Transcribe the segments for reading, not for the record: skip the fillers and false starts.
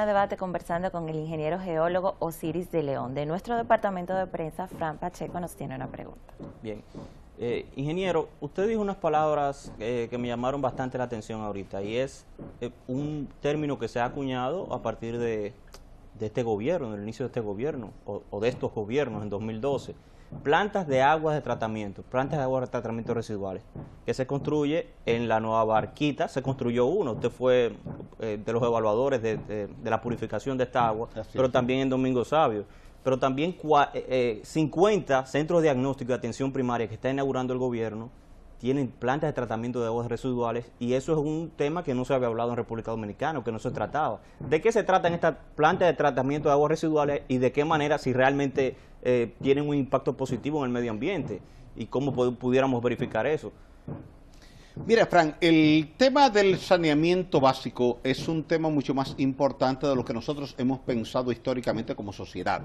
Zona de Debate conversando con el ingeniero geólogo Osiris de León. De nuestro departamento de prensa, Fran Pacheco nos tiene una pregunta. Bien. Ingeniero, usted dijo unas palabras que me llamaron bastante la atención ahorita, y es un término que se ha acuñado a partir de este gobierno, del inicio de este gobierno, o de estos gobiernos en 2012. Plantas de aguas de tratamiento, plantas de aguas de tratamiento residuales, que se construye en la Nueva Barquita. Se construyó uno, usted fue de los evaluadores de la purificación de esta agua, pero también en Domingo Sabio. Pero también 50 centros diagnósticos de atención primaria que está inaugurando el gobierno tienen plantas de tratamiento de aguas residuales, y eso es un tema que no se había hablado en República Dominicana, que no se trataba. ¿De qué se tratan estas plantas de tratamiento de aguas residuales y de qué manera, si realmente tienen un impacto positivo en el medio ambiente, y cómo pudiéramos verificar eso? Mira, Fran, el tema del saneamiento básico es un tema mucho más importante de lo que nosotros hemos pensado históricamente como sociedad.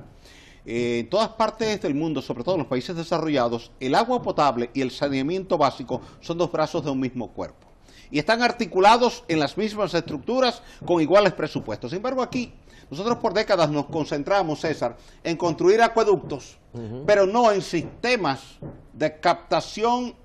En todas partes del mundo, sobre todo en los países desarrollados, el agua potable y el saneamiento básico son dos brazos de un mismo cuerpo. Y están articulados en las mismas estructuras con iguales presupuestos. Sin embargo, aquí, nosotros por décadas nos concentramos, César, en construir acueductos, pero no en sistemas de captación,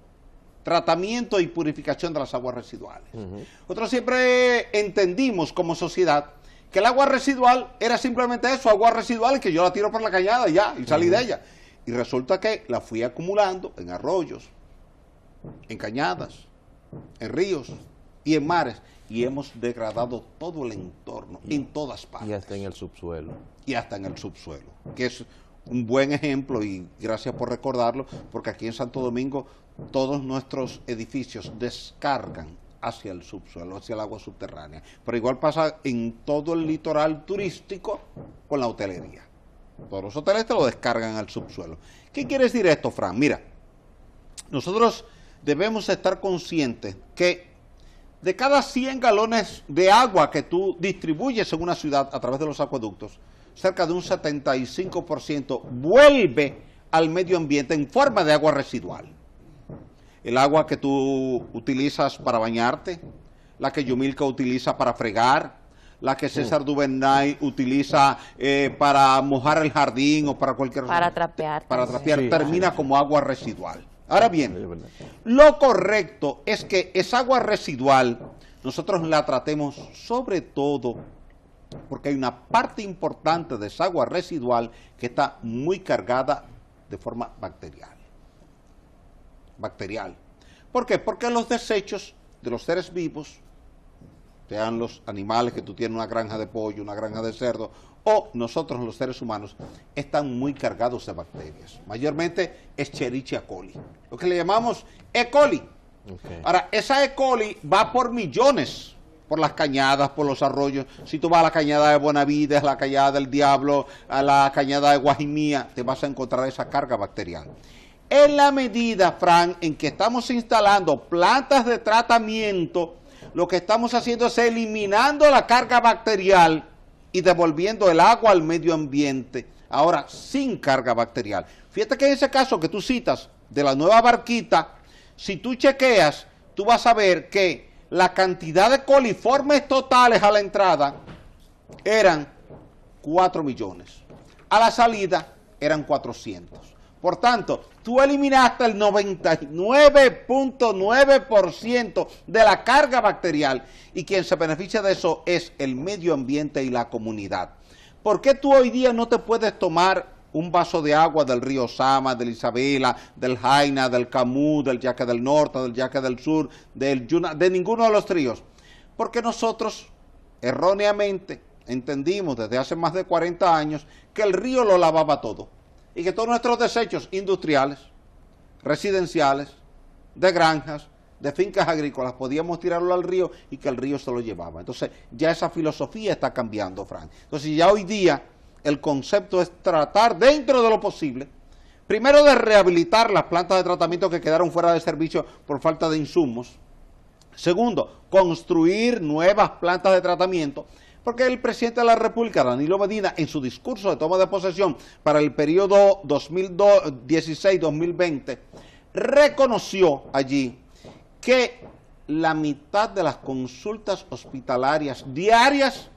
tratamiento y purificación de las aguas residuales. Nosotros siempre entendimos como sociedad que el agua residual era simplemente eso, agua residual, que yo la tiro por la cañada y ya, y salí de ella. Y resulta que la fui acumulando en arroyos, en cañadas, en ríos y en mares, y hemos degradado todo el entorno, en todas partes. Y hasta en el subsuelo. Y hasta en el subsuelo, que es un buen ejemplo, y gracias por recordarlo, porque aquí en Santo Domingo todos nuestros edificios descargan hacia el subsuelo, hacia el agua subterránea. Pero igual pasa en todo el litoral turístico con la hotelería. Todos los hoteles te lo descargan al subsuelo. ¿Qué quiere decir esto, Fran? Mira, nosotros debemos estar conscientes que de cada 100 galones de agua que tú distribuyes en una ciudad a través de los acueductos, cerca de un 75% vuelve al medio ambiente en forma de agua residual. El agua que tú utilizas para bañarte, la que Yumilka utiliza para fregar, la que César Duvernay utiliza para mojar el jardín o para cualquier... Para trapear. Para trapear, sí, termina como agua residual. Ahora bien, lo correcto es que esa agua residual nosotros la tratemos sobre todo porque hay una parte importante de esa agua residual que está muy cargada de forma bacterial. ¿Por qué? Porque los desechos de los seres vivos, sean los animales que tú tienes, una granja de pollo, una granja de cerdo, o nosotros los seres humanos, están muy cargados de bacterias. Mayormente Escherichia coli, lo que le llamamos E. coli. Ahora, esa E. coli va por millones, por las cañadas, por los arroyos. Si tú vas a la cañada de Buenavides, a la cañada del Diablo, a la cañada de Guajimía, te vas a encontrar esa carga bacterial. En la medida, Fran, en que estamos instalando plantas de tratamiento, lo que estamos haciendo es eliminando la carga bacterial y devolviendo el agua al medio ambiente, ahora sin carga bacterial. Fíjate que en ese caso que tú citas de la Nueva Barquita, si tú chequeas, tú vas a ver que la cantidad de coliformes totales a la entrada eran 4 millones. A la salida eran 400. Por tanto, tú eliminaste el 99.9% de la carga bacterial, y quien se beneficia de eso es el medio ambiente y la comunidad. ¿Por qué tú hoy día no te puedes tomar un vaso de agua del río Sama, del Isabela, del Jaina, del Camus, del Yaque del Norte, del Yaque del Sur, del Yuna, de ninguno de los ríos? Porque nosotros, erróneamente, entendimos desde hace más de 40 años que el río lo lavaba todo, y que todos nuestros desechos industriales, residenciales, de granjas, de fincas agrícolas, podíamos tirarlo al río y que el río se lo llevaba. Entonces, ya esa filosofía está cambiando, Fran. Entonces, ya hoy día el concepto es tratar, dentro de lo posible, primero de rehabilitar las plantas de tratamiento que quedaron fuera de servicio por falta de insumos. Segundo, construir nuevas plantas de tratamiento, porque el presidente de la República, Danilo Medina, en su discurso de toma de posesión para el periodo 2016-2020, reconoció allí que la mitad de las consultas hospitalarias diarias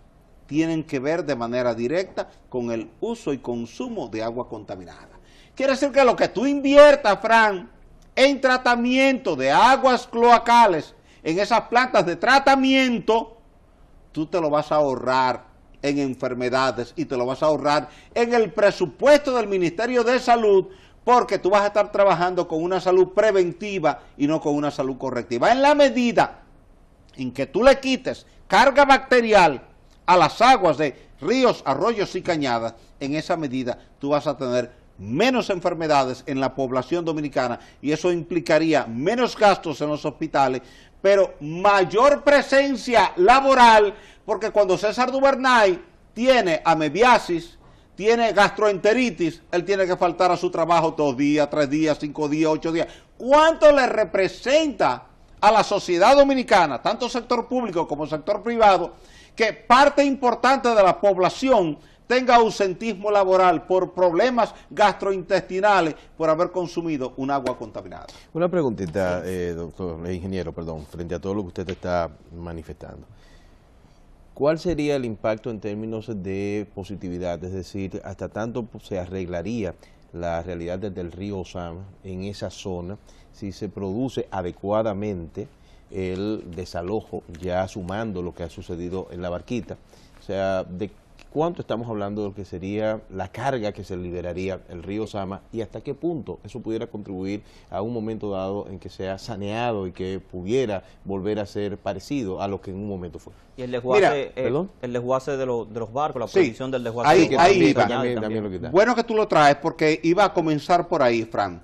tienen que ver de manera directa con el uso y consumo de agua contaminada. Quiere decir que lo que tú inviertas, Fran, en tratamiento de aguas cloacales, en esas plantas de tratamiento, tú te lo vas a ahorrar en enfermedades y te lo vas a ahorrar en el presupuesto del Ministerio de Salud, porque tú vas a estar trabajando con una salud preventiva y no con una salud correctiva. En la medida en que tú le quites carga bacterial a las aguas de ríos, arroyos y cañadas, en esa medida tú vas a tener menos enfermedades en la población dominicana y eso implicaría menos gastos en los hospitales, pero mayor presencia laboral, porque cuando César Duvernay tiene amebiasis, tiene gastroenteritis, él tiene que faltar a su trabajo 2 días, 3 días, 5 días, 8 días. ¿Cuánto le representa a la sociedad dominicana, tanto sector público como sector privado, que parte importante de la población tenga ausentismo laboral por problemas gastrointestinales por haber consumido un agua contaminada? Una preguntita, doctor, ingeniero, perdón, frente a todo lo que usted está manifestando. ¿Cuál sería el impacto en términos de positividad? Es decir, ¿hasta tanto se arreglaría la realidad del río Osama en esa zona si se produce adecuadamente el desalojo, ya sumando lo que ha sucedido en La Barquita? O sea, ¿de cuánto estamos hablando de lo que sería la carga que se liberaría el río Osama y hasta qué punto eso pudiera contribuir a un momento dado en que sea saneado y que pudiera volver a ser parecido a lo que en un momento fue? Y el desguace, Mira, el desguace de los barcos, la Sí, prohibición del desguace. ahí- de ahí los iba. canales También lo quita. Bueno que tú lo traes porque iba a comenzar por ahí, Fran.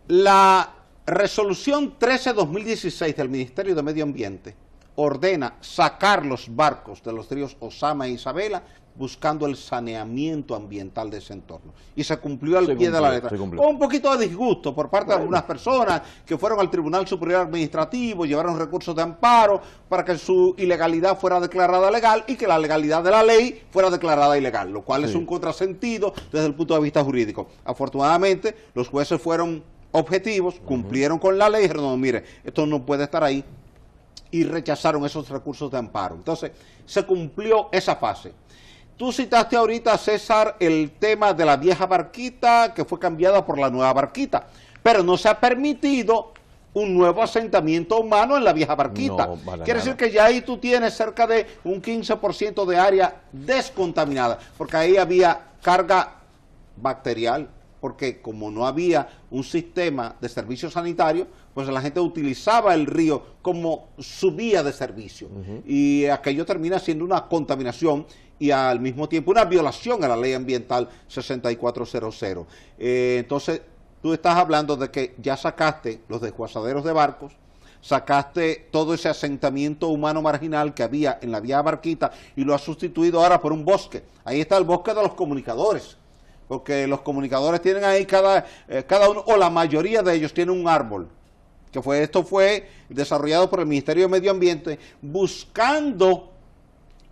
La resolución 13-2016 del Ministerio de Medio Ambiente ordena sacar los barcos de los ríos Osama e Isabela buscando el saneamiento ambiental de ese entorno. Y se cumplió al pie de la letra. Con un poquito de disgusto por parte de algunas personas que fueron al Tribunal Superior Administrativo, llevaron recursos de amparo para que su ilegalidad fuera declarada legal y que la legalidad de la ley fuera declarada ilegal, lo cual es un contrasentido desde el punto de vista jurídico. Afortunadamente, los jueces fueron objetivos, cumplieron con la ley y dijeron, no, mire, esto no puede estar ahí, y rechazaron esos recursos de amparo. Entonces, se cumplió esa fase. Tú citaste ahorita, César, el tema de la vieja barquita que fue cambiada por la nueva barquita, pero no se ha permitido un nuevo asentamiento humano en la vieja barquita. No, para Quiere nada. decir que ya ahí tú tienes cerca de un 15% de área descontaminada, porque ahí había carga bacterial, porque como no había un sistema de servicio sanitario, pues la gente utilizaba el río como su vía de servicio. Y aquello termina siendo una contaminación y al mismo tiempo una violación a la ley ambiental 6400. Entonces, tú estás hablando de que ya sacaste los desguazaderos de barcos, sacaste todo ese asentamiento humano marginal que había en la vía Barquita y lo has sustituido ahora por un bosque. Ahí está el bosque de los comunicadores, porque los comunicadores tienen ahí cada uno, o la mayoría de ellos tienen un árbol, esto fue desarrollado por el Ministerio de Medio Ambiente, buscando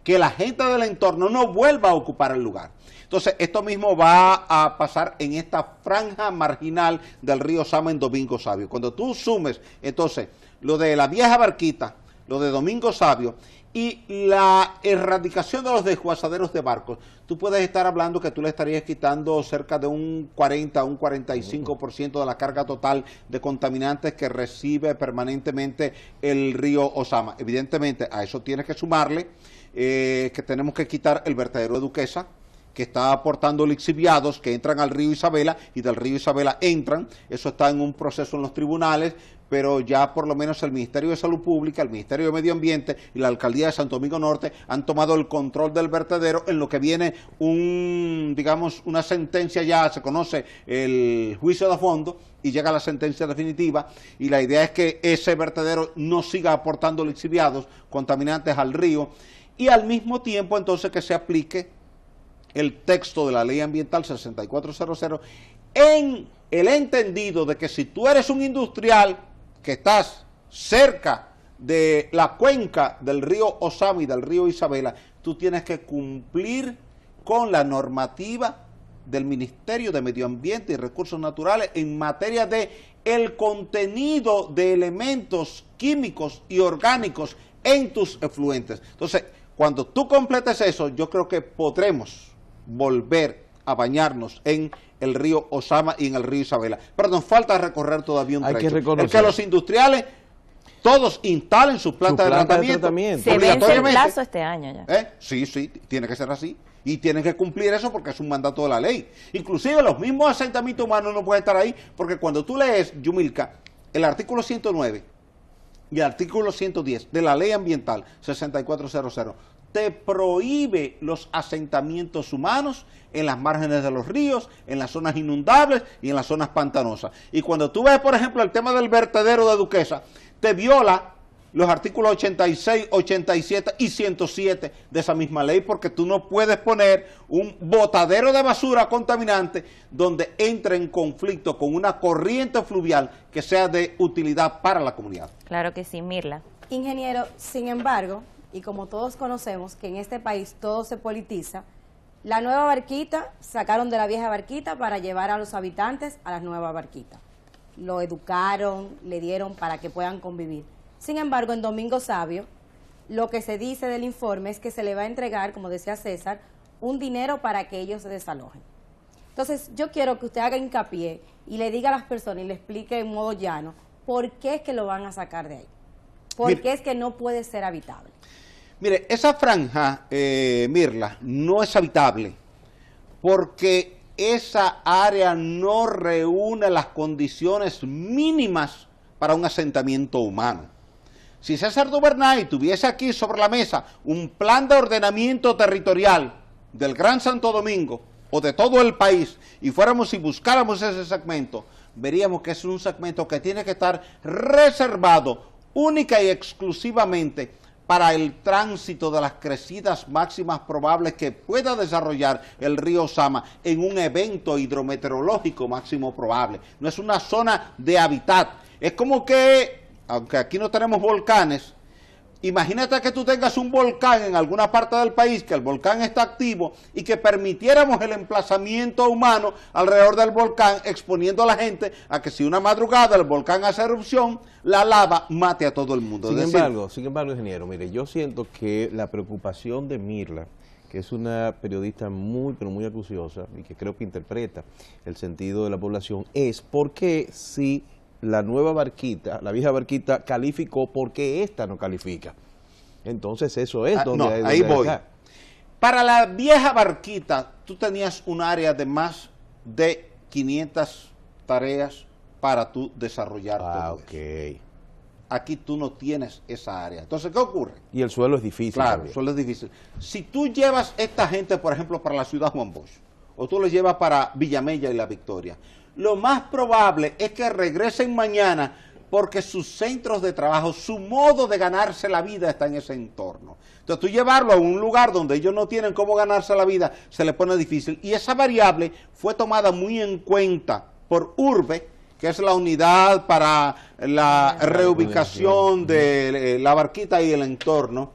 que la gente del entorno no vuelva a ocupar el lugar. Entonces, esto mismo va a pasar en esta franja marginal del río Osama en Domingo Sabio. Cuando tú sumes, entonces, lo de la vieja Barquita, lo de Domingo Sabio y la erradicación de los desguazaderos de barcos, tú puedes estar hablando que tú le estarías quitando cerca de un 40, un 45% de la carga total de contaminantes que recibe permanentemente el río Osama. Evidentemente, a eso tienes que sumarle que tenemos que quitar el vertedero de Duquesa, que está aportando lixiviados que entran al río Isabela y del río Isabela entran. Eso está en un proceso en los tribunales, pero ya por lo menos el Ministerio de Salud Pública, el Ministerio de Medio Ambiente y la Alcaldía de Santo Domingo Norte han tomado el control del vertedero, en lo que viene una sentencia, ya se conoce el juicio de fondo y llega la sentencia definitiva, y la idea es que ese vertedero no siga aportando lixiviados, contaminantes al río, y al mismo tiempo entonces que se aplique el texto de la Ley Ambiental 6400 en el entendido de que si tú eres un industrial que estás cerca de la cuenca del río Osama y del río Isabela, tú tienes que cumplir con la normativa del Ministerio de Medio Ambiente y Recursos Naturales en materia de el contenido de elementos químicos y orgánicos en tus efluentes. Entonces, Cuando tú completes eso, yo creo que podremos volver a bañarnos en el río Osama y en el río Isabela. Pero nos falta recorrer todavía un trecho. Hay que reconocer. Es que los industriales todos instalen sus plantas de tratamiento. Se vence el plazo este año ya. Sí, tiene que ser así. Y tienen que cumplir eso porque es un mandato de la ley. Inclusive los mismos asentamientos humanos no pueden estar ahí, porque cuando tú lees, Yumilka, el artículo 109 y el artículo 110 de la ley ambiental 6400, te prohíbe los asentamientos humanos en las márgenes de los ríos, en las zonas inundables y en las zonas pantanosas. Y cuando tú ves, por ejemplo, el tema del vertedero de Duquesa, te viola los artículos 86, 87 y 107 de esa misma ley, porque tú no puedes poner un botadero de basura contaminante donde entre en conflicto con una corriente fluvial que sea de utilidad para la comunidad. Claro que sí, Mirla. Ingeniero, sin embargo, y como todos conocemos que en este país todo se politiza, la nueva barquita sacaron de la vieja barquita para llevar a los habitantes a la nueva barquita. Lo educaron, le dieron para que puedan convivir. Sin embargo, en Domingo Sabio, lo que se dice del informe es que se le va a entregar, como decía César, un dinero para que ellos se desalojen. Entonces, yo quiero que usted haga hincapié y le diga a las personas y le explique en modo llano por qué es que lo van a sacar de ahí. ¿Por qué es que no puede ser habitable? Mire, esa franja, Mirla, no es habitable porque esa área no reúne las condiciones mínimas para un asentamiento humano. Si César Duvernay tuviese aquí sobre la mesa un plan de ordenamiento territorial del Gran Santo Domingo o de todo el país y fuéramos y buscáramos ese segmento, veríamos que es un segmento que tiene que estar reservado única y exclusivamente para el tránsito de las crecidas máximas probables que pueda desarrollar el río Osama en un evento hidrometeorológico máximo probable. No es una zona de hábitat. Es como que, aunque aquí no tenemos volcanes, imagínate que tú tengas un volcán en alguna parte del país, que el volcán está activo y que permitiéramos el emplazamiento humano alrededor del volcán, exponiendo a la gente a que si una madrugada el volcán hace erupción, la lava mate a todo el mundo. Sin embargo, ingeniero, mire, yo siento que la preocupación de Mirla, que es una periodista muy, pero muy acuciosa y que creo que interpreta el sentido de la población, es porque si la nueva barquita, la vieja barquita calificó, porque esta no califica. Entonces eso es donde... ahí voy. Para la vieja barquita, tú tenías un área de más de 500 tareas para tú desarrollar todo eso. Aquí tú no tienes esa área. Entonces, ¿qué ocurre? Y el suelo es difícil. Claro, el suelo es difícil. Si tú llevas esta gente, por ejemplo, para la ciudad Juan Bosch, o tú lo llevas para Villamella y La Victoria, lo más probable es que regresen mañana porque sus centros de trabajo, su modo de ganarse la vida está en ese entorno. Entonces tú llevarlo a un lugar donde ellos no tienen cómo ganarse la vida, se les pone difícil. Y esa variable fue tomada muy en cuenta por URBE, que es la unidad para la reubicación de la barquita y el entorno.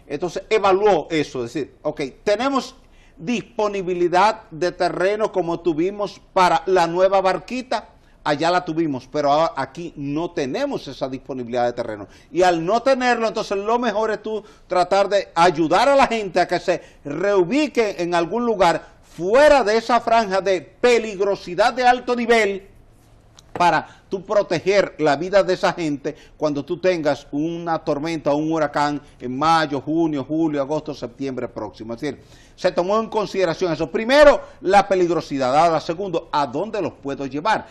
Entonces evaluó eso, es decir, ok, tenemos disponibilidad de terreno como tuvimos para la nueva barquita, allá la tuvimos, pero ahora aquí no tenemos esa disponibilidad de terreno. Y al no tenerlo, entonces lo mejor es tú tratar de ayudar a la gente a que se reubique en algún lugar fuera de esa franja de peligrosidad de alto nivel, para tú proteger la vida de esa gente cuando tú tengas una tormenta o un huracán en mayo, junio, julio, agosto, septiembre próximo. Es decir, se tomó en consideración eso. Primero, la peligrosidad. Ahora, segundo, ¿a dónde los puedo llevar?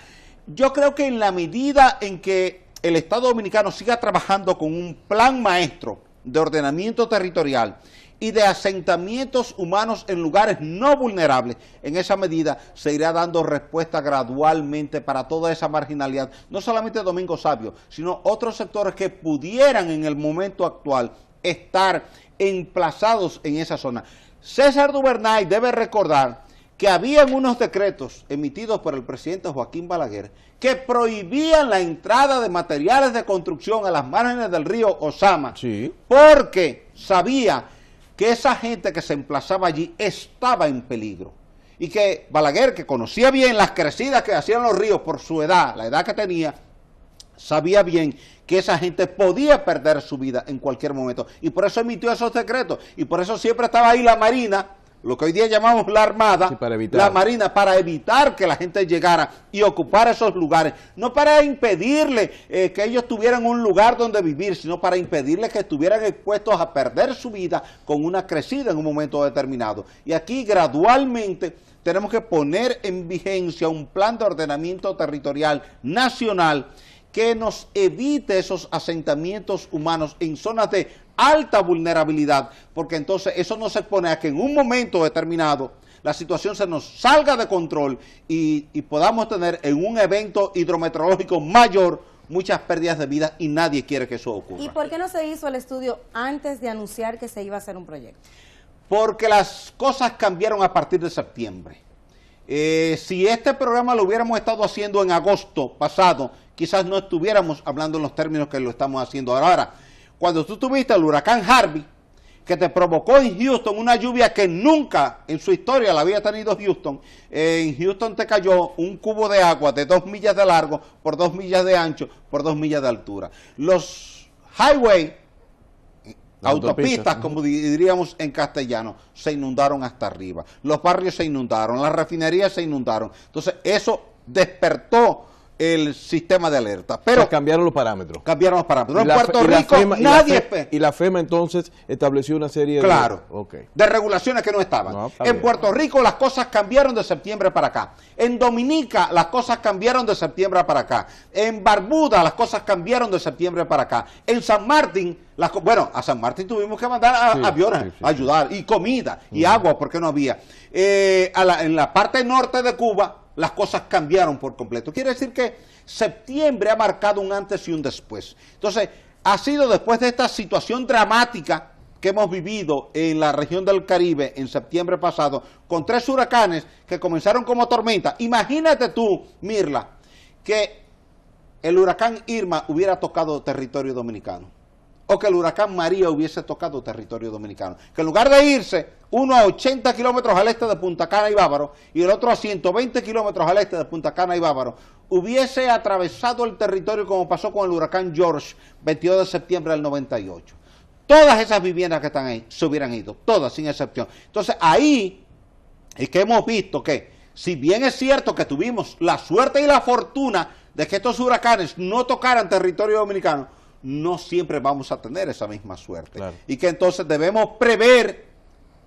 Yo creo que en la medida en que el Estado Dominicano siga trabajando con un plan maestro de ordenamiento territorial y de asentamientos humanos en lugares no vulnerables, en esa medida se irá dando respuesta gradualmente para toda esa marginalidad, no solamente Domingo Sabio, sino otros sectores que pudieran en el momento actual estar emplazados en esa zona. César Duvernay debe recordar que habían unos decretos emitidos por el presidente Joaquín Balaguer que prohibían la entrada de materiales de construcción a las márgenes del río Osama, porque sabía que esa gente que se emplazaba allí estaba en peligro. Y que Balaguer, que conocía bien las crecidas que hacían los ríos por su edad, la edad que tenía, sabía bien que esa gente podía perder su vida en cualquier momento. Y por eso emitió esos decretos. Y por eso siempre estaba ahí la Marina, lo que hoy día llamamos la Armada, sí, para evitar. la Marina, para evitar que la gente llegara y ocupara esos lugares. No para impedirle que ellos tuvieran un lugar donde vivir, sino para impedirle que estuvieran expuestos a perder su vida con una crecida en un momento determinado. Y aquí gradualmente tenemos que poner en vigencia un plan de ordenamiento territorial nacional que nos evite esos asentamientos humanos en zonas de alta vulnerabilidad, porque entonces eso nos expone a que en un momento determinado la situación se nos salga de control y podamos tener en un evento hidrometeorológico mayor muchas pérdidas de vida, y nadie quiere que eso ocurra. ¿Y por qué no se hizo el estudio antes de anunciar que se iba a hacer un proyecto? Porque las cosas cambiaron a partir de septiembre. Si este programa lo hubiéramos estado haciendo en agosto pasado, quizás no estuviéramos hablando en los términos que lo estamos haciendo ahora. Cuando tú tuviste el huracán Harvey, que te provocó en Houston una lluvia que nunca en su historia la había tenido Houston, en Houston te cayó un cubo de agua de 2 millas de largo por 2 millas de ancho por 2 millas de altura. Los highways, autopistas, como diríamos en castellano, se inundaron hasta arriba. Los barrios se inundaron, las refinerías se inundaron. Entonces, eso despertó el sistema de alerta. Pero cambiaron los parámetros. Cambiaron los parámetros. En Puerto Rico nadie... Y la FEMA entonces estableció una serie de regulaciones que no estaban. En Puerto Rico las cosas cambiaron de septiembre para acá. En Dominica las cosas cambiaron de septiembre para acá. En Barbuda las cosas cambiaron de septiembre para acá. En San Martín, a San Martín tuvimos que mandar aviones a ayudar, y comida, y agua, porque no había. En la parte norte de Cuba las cosas cambiaron por completo. Quiere decir que septiembre ha marcado un antes y un después. Entonces, ha sido después de esta situación dramática que hemos vivido en la región del Caribe en septiembre pasado, con 3 huracanes que comenzaron como tormenta. Imagínate tú, Mirla, que el huracán Irma hubiera tocado territorio dominicano, o que el huracán María hubiese tocado territorio dominicano, que en lugar de irse uno a 80 kilómetros al este de Punta Cana y Bávaro y el otro a 120 kilómetros al este de Punta Cana y Bávaro, hubiese atravesado el territorio como pasó con el huracán George, 22 de septiembre del 98. Todas esas viviendas que están ahí se hubieran ido, todas sin excepción. Entonces ahí es que hemos visto que, si bien es cierto que tuvimos la suerte y la fortuna de que estos huracanes no tocaran territorio dominicano, no siempre vamos a tener esa misma suerte. Claro. Y que entonces debemos prever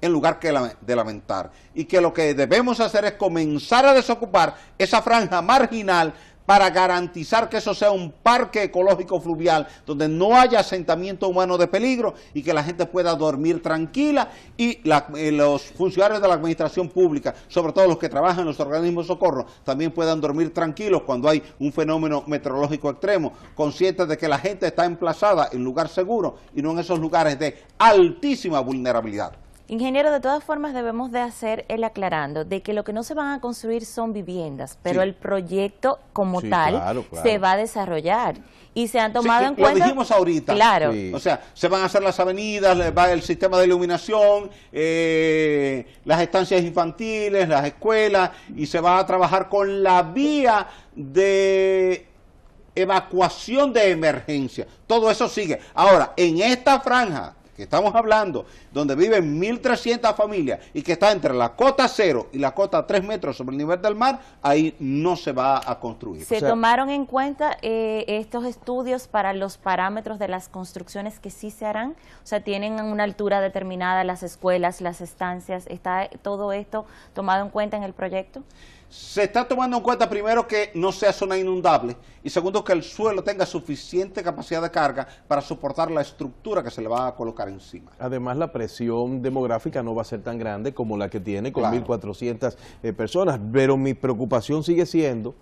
en lugar de lamentar. Y que lo que debemos hacer es comenzar a desocupar esa franja marginal para garantizar que eso sea un parque ecológico fluvial donde no haya asentamiento humano de peligro y que la gente pueda dormir tranquila, y los funcionarios de la administración pública, sobre todo los que trabajan en los organismos de socorro, también puedan dormir tranquilos cuando hay un fenómeno meteorológico extremo, conscientes de que la gente está emplazada en lugar seguro y no en esos lugares de altísima vulnerabilidad. Ingeniero, de todas formas debemos de hacer el aclarando de que lo que no se van a construir son viviendas, pero el proyecto como tal se va a desarrollar y se han tomado en cuenta. Lo dijimos ahorita. Claro. O sea, se van a hacer las avenidas, va el sistema de iluminación, las estancias infantiles, las escuelas, y se va a trabajar con la vía de evacuación de emergencia. Todo eso sigue. Ahora, en esta franja que estamos hablando, donde viven 1.300 familias y que está entre la cota 0 y la cota 3 metros sobre el nivel del mar, ahí no se va a construir. ¿Se tomaron en cuenta estos estudios para los parámetros de las construcciones que sí se harán? O sea, ¿tienen una altura determinada las escuelas, las estancias? ¿Está todo esto tomado en cuenta en el proyecto? Se está tomando en cuenta, primero, que no sea zona inundable, y segundo, que el suelo tenga suficiente capacidad de carga para soportar la estructura que se le va a colocar encima. Además, la presión demográfica no va a ser tan grande como la que tiene con 1.400 personas, pero mi preocupación sigue siendo,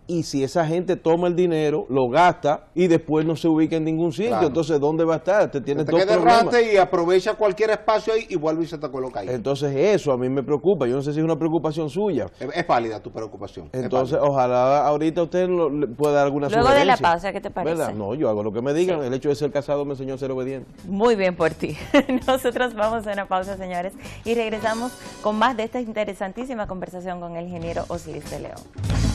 y si esa gente toma el dinero, lo gasta y después no se ubica en ningún sitio, entonces ¿dónde va a estar? Te tienes dos problemas. Y aprovecha cualquier espacio ahí y vuelve y se te coloca ahí. Entonces eso a mí me preocupa, yo no sé si es una preocupación suya. Es válida tu preocupación. Entonces ojalá ahorita usted le pueda dar alguna sugerencia. Luego de la pausa, ¿qué te parece? ¿Verdad? No, yo hago lo que me digan, el hecho de ser casado me enseñó a ser obediente. Muy bien por ti. Nosotros vamos a una pausa, señores, y regresamos con más de esta interesantísima conversación con el ingeniero Osiris de León.